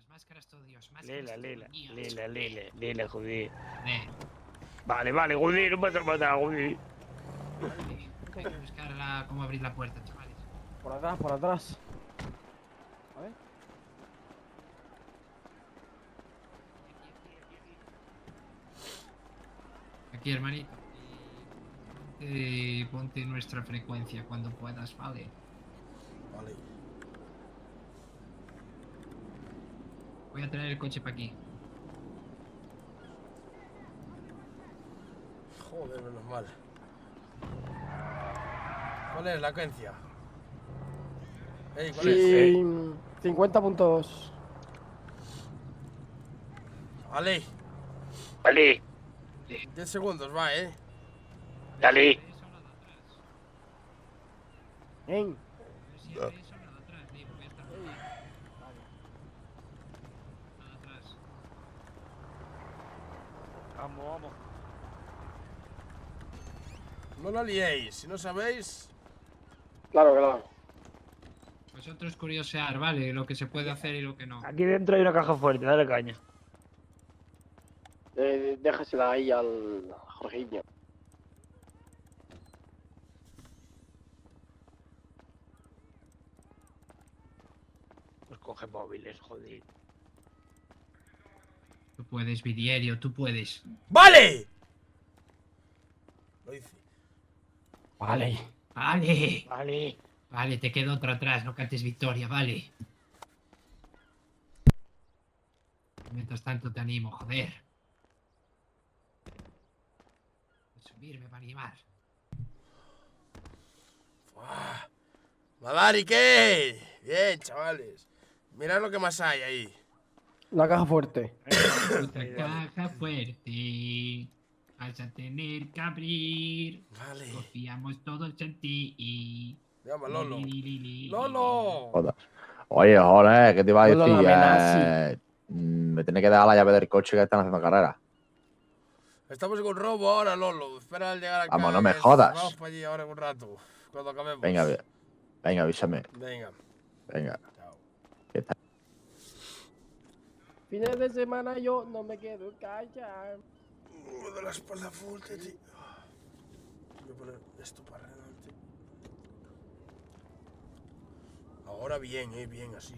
Máscaras todo Dios. Lila, joder. Vale. Vale, joder, no me has matado, joder. Hay que buscar cómo abrir la puerta, chavales. Por atrás. A ver. Aquí, hermanito. Ponte nuestra frecuencia cuando puedas, ¿vale? Vale. Voy a traer el coche para aquí. Joder, menos mal. ¿Cuál es la frecuencia? ¿Cuál es? Sí, 50.2. Ale, Vale, 10 segundos, va, dale. ¿Eh? Vamos. No la liéis, si no sabéis. Claro. Vosotros curiosear, ¿vale? Lo que se puede hacer y lo que no. Aquí dentro hay una caja fuerte, dale caña. Déjasela ahí al Jorginho. Pues coge móviles, joder. Tú puedes, Vidierio, tú puedes. ¡Vale! Lo hice. Vale. Vale, te queda otro atrás, no cantes victoria, vale. Mientras tanto te animo, joder. Subirme para animar. Madari, ¿qué? Bien, chavales. Mirad lo que más hay ahí. La caja fuerte. Puta caja fuerte. Vas a tener que abrir. Vale. Confiamos todos en ti. Llama Lolo. Li. ¡Lolo! Joder. Oye, joder, ¿qué te iba a Lolo, decir? la amenaza. Me tiene que dar la llave del coche que están haciendo carrera. Estamos en un robo ahora, Lolo. Espera al llegar acá. Vamos, no me que jodas. Vamos para allí ahora en un rato. Cuando acabemos. Venga, avísame. Venga. Venga. Chao. Fines de semana yo no me quedo en casa. Me da la espalda fuerte, tío. Voy a poner esto para adelante. Ahora bien, bien así.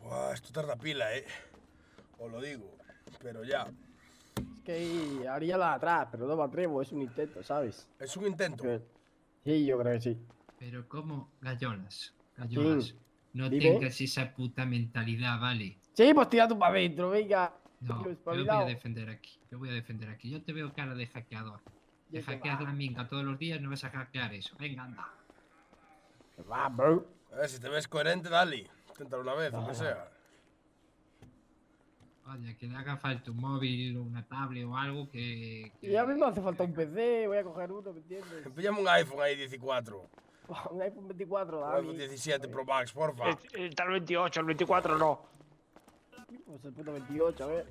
Guau, esto tarda pila, os lo digo. Pero ya. Es que haría la de atrás, pero no me atrevo, es un intento, ¿sabes? Es un intento. Sí, yo creo que sí. Pero ¿cómo? Gallonas. Sí. No Dime. tengas esa puta mentalidad, ¿vale? Sí, pues tira tú para adentro, venga. No, yo voy a defender aquí. Yo te veo cara de hackeador. De hackear la minga todos los días, no vas a hackear eso. Venga, anda. Va, bro. A ver, si te ves coherente, dale. Inténtalo una vez, aunque sea. Oye, que le haga falta un móvil o una tablet o algo que... Y a mí me hace falta un PC, voy a coger uno, ¿me entiendes? Píllame un iPhone ahí 14. Un iPhone 24, Un Dani. iPhone 17 Pro Max, porfa. Está el 28, el 24 no. Pues el puto 28, a ver.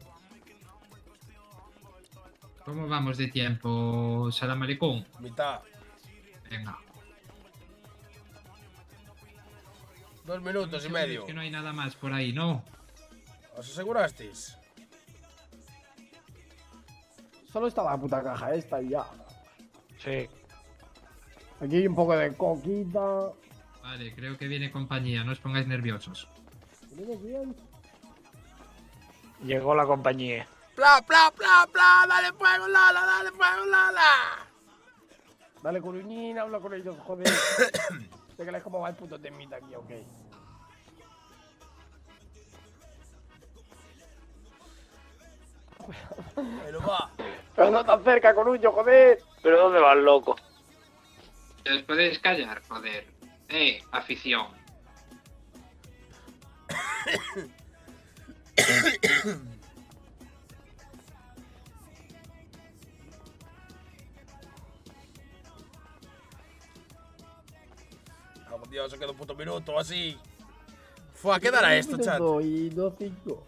¿Cómo vamos de tiempo, Salamalecón? Mitad. Venga. 2 minutos y Seguro medio. es que no hay nada más por ahí, ¿no? ¿Os asegurasteis? Solo estaba la puta caja esta y ya. Sí. Aquí hay un poco de coquita. Vale, creo que viene compañía, no os pongáis nerviosos. ¿Tenemos bien? Llegó la compañía. ¡Pla! ¡Dale fuego, Lala! Dale, Coruñín, habla con ellos, joder. Déjales cómo va el puto temita aquí, ok. Ahí no va. Pero no tan cerca, Coruño, joder. ¿Pero dónde vas, loco? ¿Os podéis callar, joder? Afición. Algún día se queda un puto minuto así. Fua, ¿qué dará esto, chat? Y 2-5.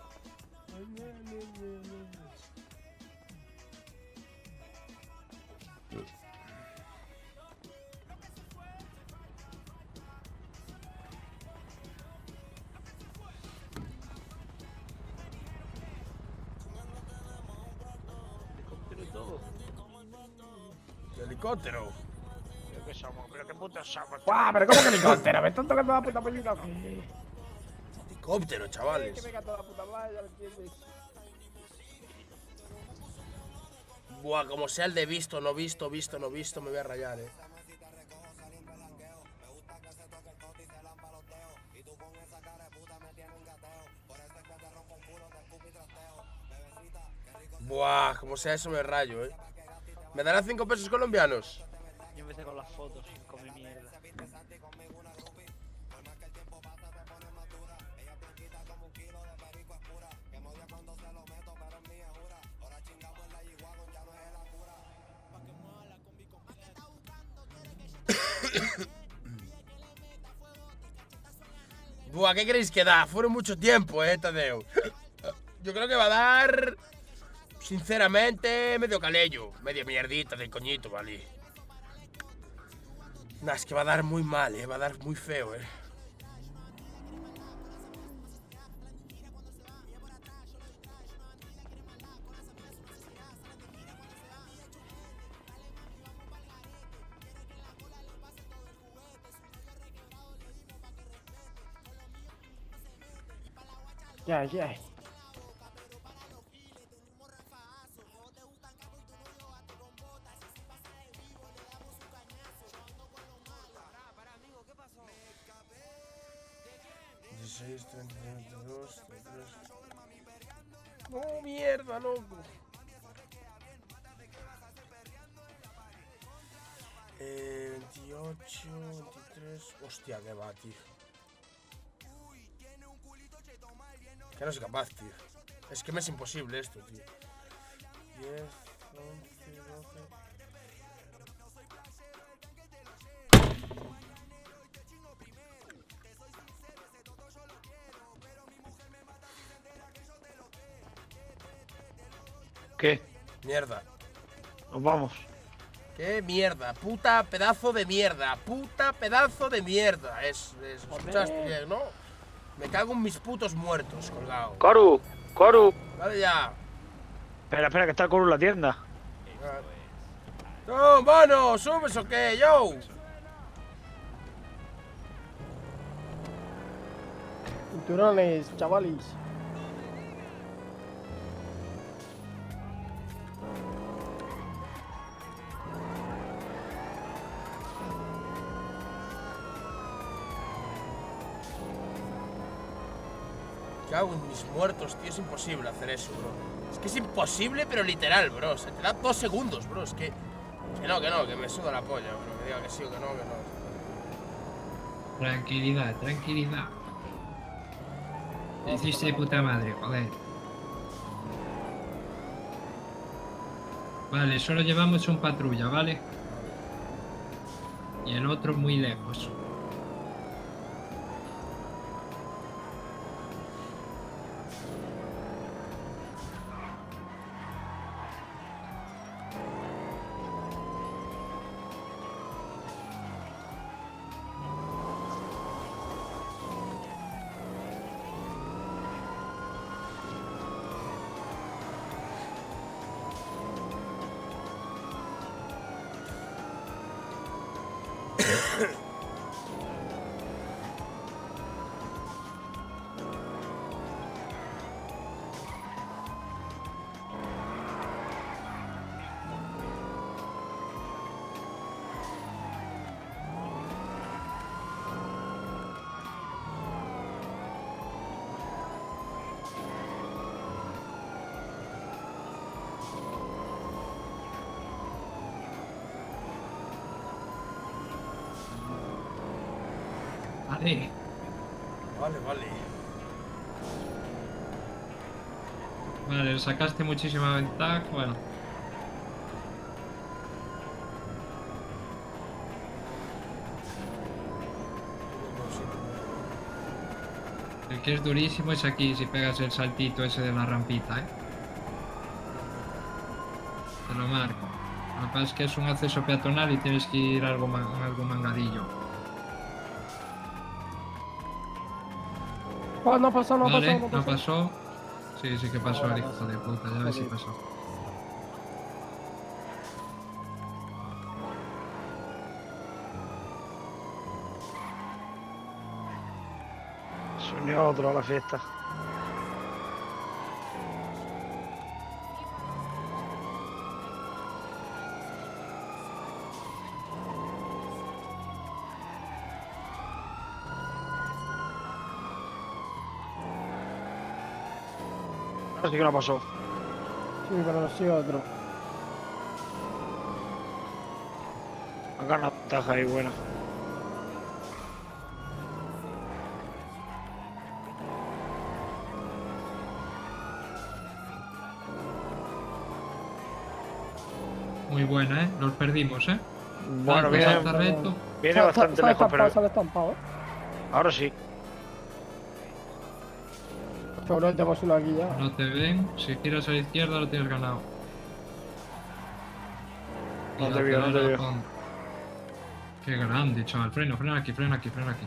Helicóptero. ¿Pero qué somos? ¿Pero qué putos somos? ¡Guau! ¿Pero cómo que helicóptero? Me están tocando la puta pollita. Helicóptero, chavales. Que venga toda la puta madre, ya lo entiendes. Buah, como sea el de visto, no visto, visto, no visto, me voy a rayar, Buah, como sea eso me rayo, ¿Me darán 5 pesos colombianos? Yo empecé con las fotos, con mi mierda. Buah, ¿qué queréis que da? Fueron mucho tiempo, Tadeo. Yo creo que va a dar... Sinceramente, medio calello. Medio mierdita del coñito, vale. Nah, es que va a dar muy mal, va a dar muy feo, Ya, ya. No, mierda, loco. 28, 23... Hostia, qué va, tío. Que no soy capaz, tío. Es que me es imposible esto, tío. 10, 11, 12... ¿Qué? Mierda. Nos vamos. ¿Qué mierda? Puta pedazo de mierda. Puta pedazo de mierda. Escuchaste bien, ¿no? Me cago en mis putos muertos, colgado. ¡Coru! ¡Coru! Dale ya. Espera, espera, que está el Coru en la tienda. No, mano, ¿subes o qué? Yo. Cinturones, chavales. Cago en mis muertos, tío. Es imposible hacer eso, bro. Es que es imposible, pero literal, bro. O sea, te da 2 segundos, bro. Es que no, que me suda la polla, bro. Que diga que sí o que no, que no. Tranquilidad, tranquilidad. Hiciste de puta madre, joder. Vale, solo llevamos un patrulla, ¿vale? Y el otro muy lejos. Vale. Vale. Vale, sacaste muchísima ventaja. Bueno. que es durísimo es aquí si pegas el saltito ese de la rampita, ¿eh? Te lo marco. Lo que pasa es que es un acceso peatonal y tienes que ir algo, algo mangadillo. Oh, no pasó, no Vale, pasó, no pasó. Sí, sí que pasó el hijo de puta, ya ves si Joder. pasó. Se unió otro a la fiesta. Ahora sí que no pasó. Sí, pero sí otro. Acá una ventaja ahí buena. Muy buena, ¿eh? Los perdimos, ¿eh? Bueno, Salta, viene, salta reto. viene bastante lejos, pero Se ha destampado, ¿eh? ahora sí. Seguro que tenemos uno aquí ya. No te ven. Si giras a la izquierda lo tienes ganado. No Y te veo, no te acelera veo. con- Qué grande, chaval. Freno, frena aquí, frena aquí, frena aquí.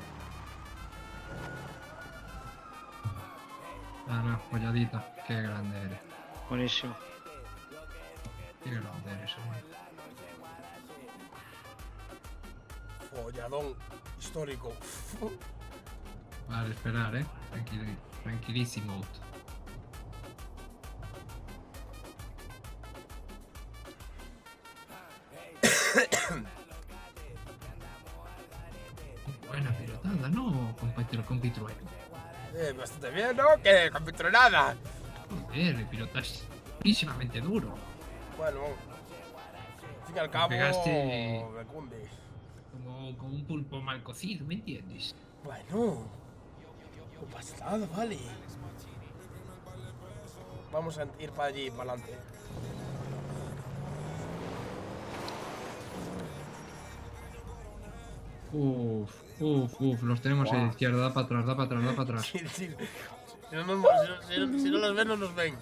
Ah, no, polladita. Qué grande eres. Buenísimo. Qué grande eres, hermano. Folladón histórico. Vale, esperar, tranquilísimo. Buena pilotada, ¿no, compitrueno? Bastante bien, ¿no? Que compitronada. Joder, pilotas muchísimamente duro. Bueno, al fin y al cabo, pegaste- me cunde. Como un pulpo mal cocido, ¿me entiendes? Bueno, no pasa nada, vale. Vamos a ir para allí, para adelante. Uf, los tenemos ahí a la izquierda, da para atrás, da para atrás, da para atrás. Si no los ven, no nos ven.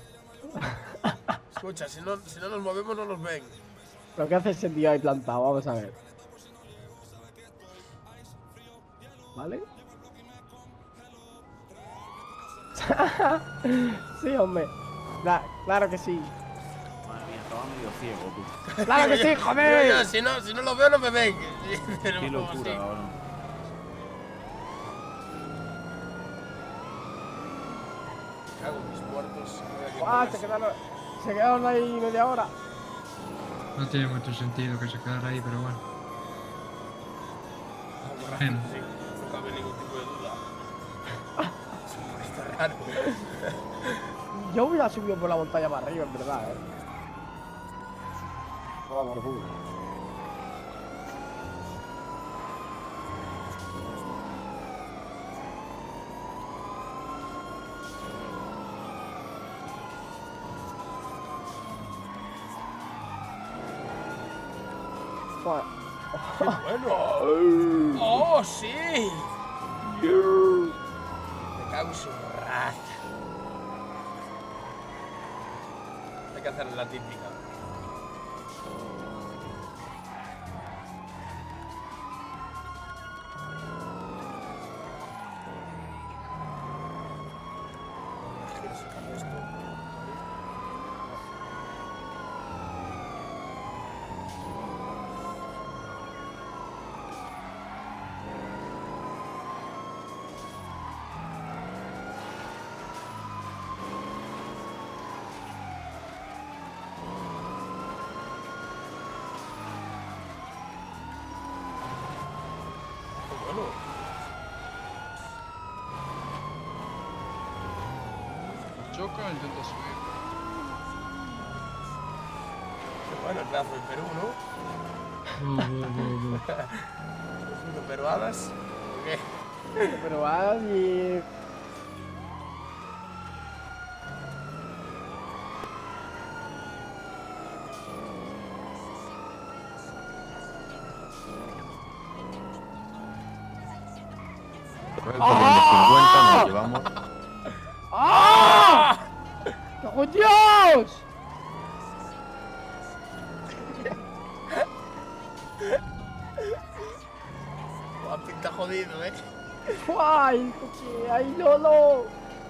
Escucha, si no nos movemos, no nos ven. Lo que hace ese tío ahí plantado, vamos a ver. ¿Vale? Sí, hombre. Claro que sí. Madre mía, estaba medio ciego, tú. ¡Claro que sí, Digo joder! yo, si no los veo, no me ven. Pero Qué sí. locura, cabrón. Me cago en mis muertos. ¡Ah! Se quedaron ahí media hora. No tiene mucho sentido que se quedara ahí, pero bueno. Sí, no cabe ningún tipo de duda. Está raro. Yo hubiera subido por la montaña para arriba, en verdad, Vamos, por culo. Joder. ¡Qué bueno! ¡Oh, sí! Me cago en su raza. Hay que hacer la típica. Quiero sacar esto. Qué bueno. Choca, intenta subir. Qué bueno el pedazo de Perú, ¿no? Los peruanas. ¿Qué? Pero vas y... Correcto, bien de 50 nos llevamos. ¡cago en Dios! Buah, pinta jodido, ¡Ay, el coche! ¡Ay, Lolo!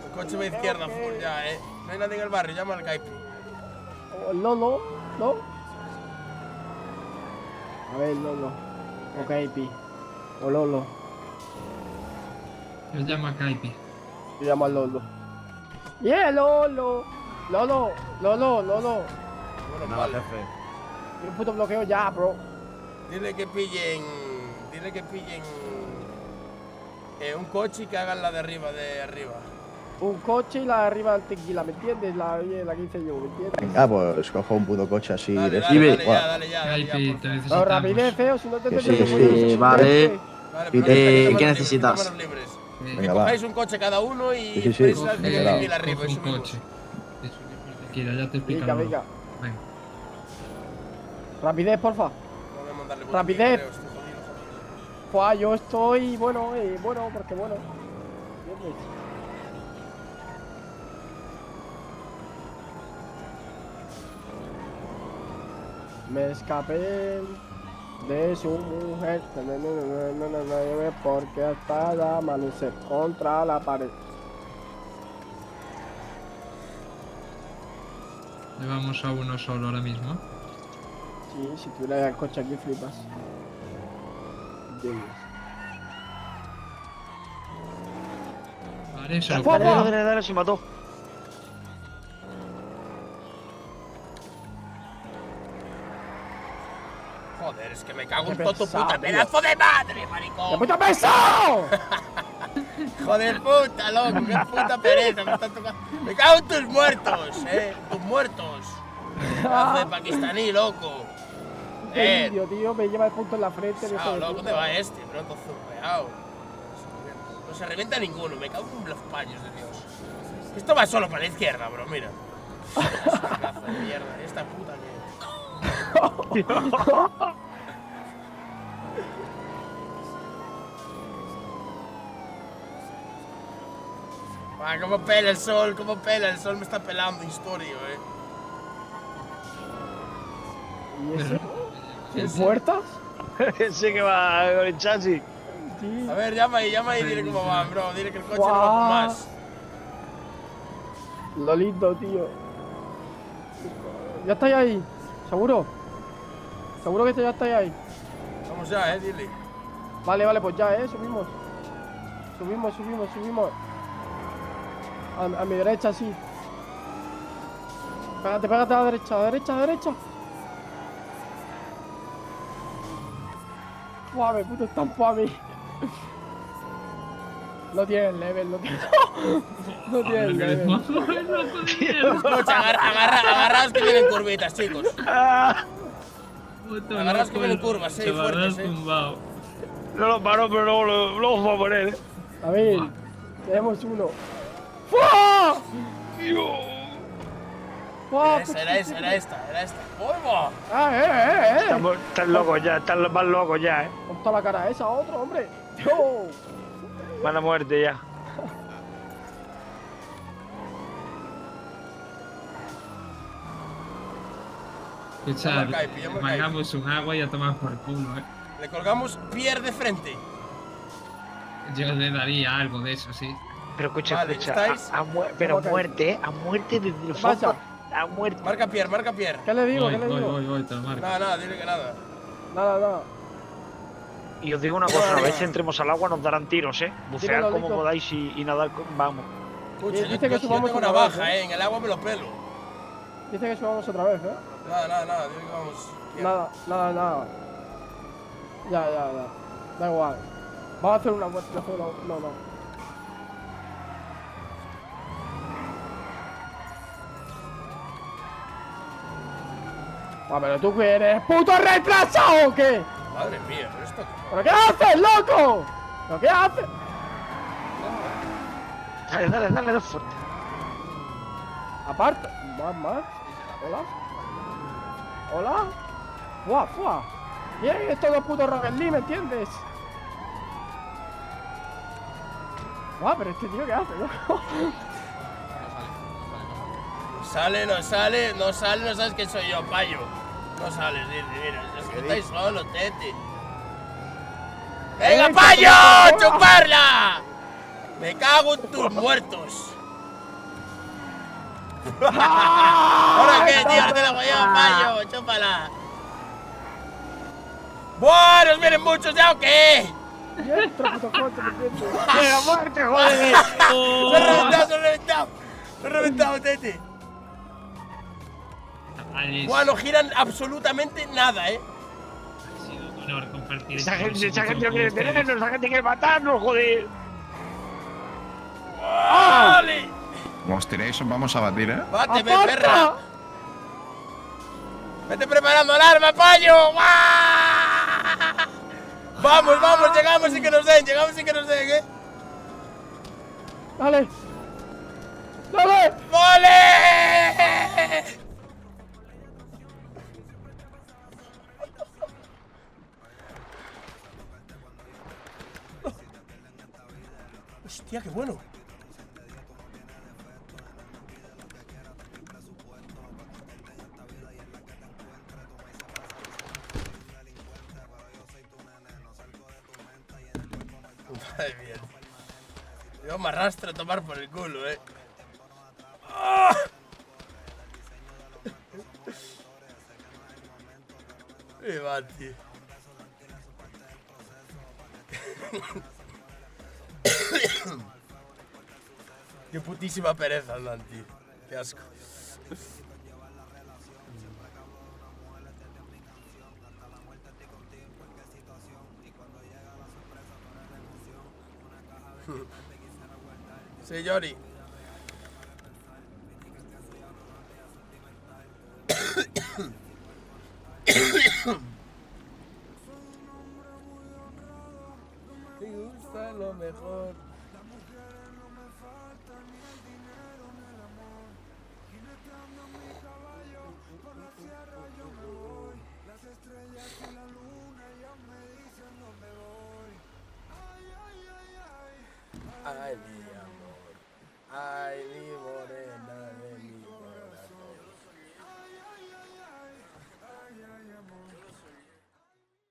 El coche va a izquierda, full ya, No hay nadie en el barrio, llama al Caipi. Oh, Lolo, ¿no? A ver, Lolo. Ok, Pi. O Lolo. Él llama a Caipi. Yo llamo a Lolo. ¡Yeah, Lolo! Lolo, Lolo, Lolo. Bueno, Nada, vale. jefe. Quiero un puto bloqueo ya, bro. Dile que pillen un coche y que hagan la de arriba, Un coche y la de arriba del tequila, ¿me entiendes? La que hice yo, ¿me entiendes? Venga, pues cojo un puto coche así Dale, de dale, ese. dale ya, Caipi, te No, necesitamos. rapidez, feo, si no te Que tendré sí, que poner sí, un vale. chiste. Vale, ¿qué pero que necesitas? manos libres. Sí. Venga, Que va. cojáis un coche cada uno y Sí, sí, ponéis sí. la de Venga, va. tequila arriba y Coge un subimos. coche. Eso, tequila, ya te explico. Venga, venga. Venga. Rapidez, porfa. No voy a mandarle Rapidez. creo, estoy jodido. Pues yo estoy, bueno, porque bueno. ¿Entiendes? Me escapé de su mujer porque hasta el amanecer contra la pared. Llevamos a uno solo ahora mismo. Sí, si tuviera el coche aquí flipas. ¿Entiendes? Vale, se lo ¡Fuego! pongo. Dale, se mató. Joder, es que me cago en Qué todo tu pesado, puta tío. pedazo de madre, ¡Qué maricón. puto peso! Joder puta, loco, qué puta pereza me está tocando. Me cago en tus muertos, tus muertos. Pedazo de pakistaní, loco. Qué vídeo, tío, me lleva el punto en la frente. hijo de Loco, puta. ¿dónde va este, bro? Todo zurreado. No se revienta ninguno, me cago en los paños de Dios. Esto va solo para la izquierda, bro, mira. Esa pedazo de mierda, esta puta que. Ah, cómo pela el sol, me está pelando historia, ¿Y ese? ¿En Sí. puertas? Ese que va con el chasis. Sí. A ver, llama ahí, dile cómo va, bro, dile que el coche no Guau. va más. Lo lindo, tío. ¿Ya estáis ahí? ¿Seguro? ¿Seguro que ya estáis ahí? Vamos ya, dile. Vale, pues ya, subimos. Subimos. A mi derecha, sí. Pégate a la derecha. Suave, puto estampó a mí. No tiene el level, no tiene el level. Escucha, agarraos que vienen curvitas, chicos. Agarraos que vienen curvas, fuertes, tumbado. No lo paró, pero luego lo vamos a poner, A ver, tenemos uno. ¡Fua! ¡Fua! Era esta. ¡Polvo! Están locos ya, están más locos ya, Ponta la cara esa, otro, hombre. ¡Yo! Van a muerte ya. Escucha, Llama al Caipi, llama al Caipi. mangamos un agua y a tomar por culo, Le colgamos pier de frente. Yo le daría algo de eso, sí. Pero escucha, Vale, ¿estáis? pero ¿Cómo muerte, a muerte desde el ¿Qué pasa? fondo. A muerte. Marca pier. ¿Qué le digo? Voy, te lo marco. Nada, dile que nada. Nada. Y os digo una cosa, una vez entremos al agua nos darán tiros, Bucear Dímelo, como Lito. podáis y nadar, vamos. Escucha, Dice yo que subamos tengo una otra vez, baja, en el agua me lo pelo. Dice que subamos otra vez, Nada, dile que vamos. Nada. Ya. Da igual. Vamos a hacer una vuelta. No. Pero tú que eres puto retrasado o qué? Madre mía, pero esto. ¿Pero qué haces, loco? ¿Pero qué haces? Dale fuerte. Aparte. Más. Hola. Fuá. Bien, esto es puto Rocket League, ¿me entiendes? Pero este tío, ¿qué hace, loco? sale, no sale, no sale, no sabes quién soy yo, payo. No sales, dice, mira, es que estáis solos, tete. ¡Venga, payo! ¡Chuparla! Me cago en tus muertos. ¿Ahora qué, tío? No te la voy a payo, chúpala. ¡Buah! ¿Nos vienen muchos ya o qué? Y entra, puto coche, ¿me entiendes? ¡Llega muerte, joder! ¡Se ha reventado, se ha reventado! ¡Se ha reventado, tete! Alex, Buah, no giran absolutamente nada, ha sido un honor compartir Esa esta gente persecución no con quiere ustedes. tenernos, esa gente quiere matarnos, joder. ¡Vale! Como os tiréis, os vamos a batir, ¿eh? ¡Báteme, ¡Aparta! perra! ¡Vete preparando el arma, payo! ¡Guau! ¡Vamos, vamos! Llegamos sin que nos den, ¿eh? ¡Dale! ¡Dale! ¡Vale! ¡Hostia, qué bueno! Madre mía. Yo me arrastro a tomar por el culo, ¡Ah! Me va, tío. Qué putísima pereza andan, tío. Qué asco. Sí, Johnny. Me gusta lo mejor. Ay, mi amor. Ay, mi